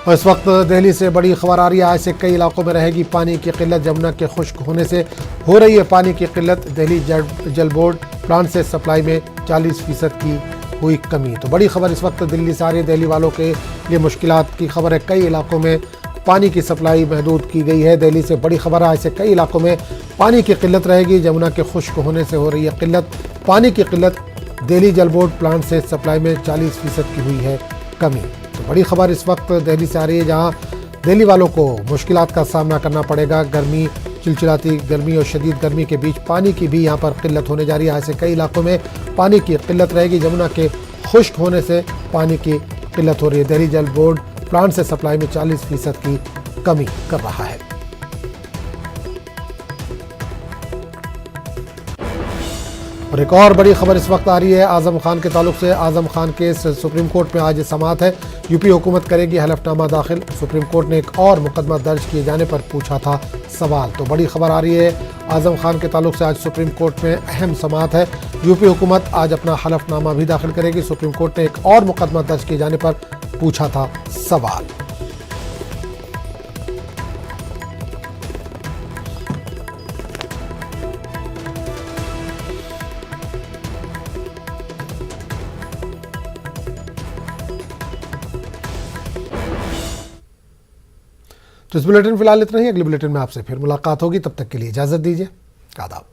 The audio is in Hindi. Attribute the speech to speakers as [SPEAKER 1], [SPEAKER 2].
[SPEAKER 1] और इस वक्त दिल्ली से बड़ी खबर आ रही है। आज से कई इलाकों में रहेगी पानी की किल्लत। जमुना के खुश्क होने से हो रही है पानी की किल्लत। दिल्ली जल बोर्ड प्लांट से सप्लाई में 40% की हुई कमी। तो बड़ी खबर इस वक्त दिल्ली से आ रही है। दिल्ली वालों के लिए मुश्किलात की खबर है। कई इलाकों में पानी की सप्लाई महदूद की गई है। दिल्ली से बड़ी खबर है। आज से कई इलाकों में पानी की किल्लत रहेगी। जमुना के खुश्क होने से हो रही है किल्लत, पानी की किल्लत। दिल्ली जल बोर्ड प्लांट से सप्लाई में 40% की हुई है कमी। तो बड़ी खबर इस वक्त दिल्ली से आ रही है, जहां दिल्ली वालों को मुश्किलात का सामना करना पड़ेगा। गर्मी, चिलचिलाती गर्मी और शदीद गर्मी के बीच पानी की भी यहां पर किल्लत होने जा रही है। आज से कई इलाकों में पानी की किल्लत रहेगी। जमुना के खुश्क होने से पानी की किल्लत हो रही है। दिल्ली जल बोर्ड प्लांट से सप्लाई में 40% की कमी कर रहा है। और एक और बड़ी खबर इस वक्त आ रही है आजम खान के ताल्लुक से। आजम खान के सुप्रीम कोर्ट में आज समाअत है। यूपी हुकूमत करेगी हलफनामा दाखिल। सुप्रीम कोर्ट ने एक और मुकदमा दर्ज किए जाने पर पूछा था सवाल। तो बड़ी खबर आ रही है आजम खान के ताल्लुक से। आज सुप्रीम कोर्ट में अहम समाअत है। यूपी हुकूमत आज अपना हलफनामा भी दाखिल करेगी। सुप्रीम कोर्ट ने एक और मुकदमा दर्ज किए जाने पर पूछा था सवाल। तो इस बुलेटिन फिलहाल इतना ही। अगले बुलेटिन में आपसे फिर मुलाकात होगी। तब तक के लिए इजाजत दीजिए। आदाब।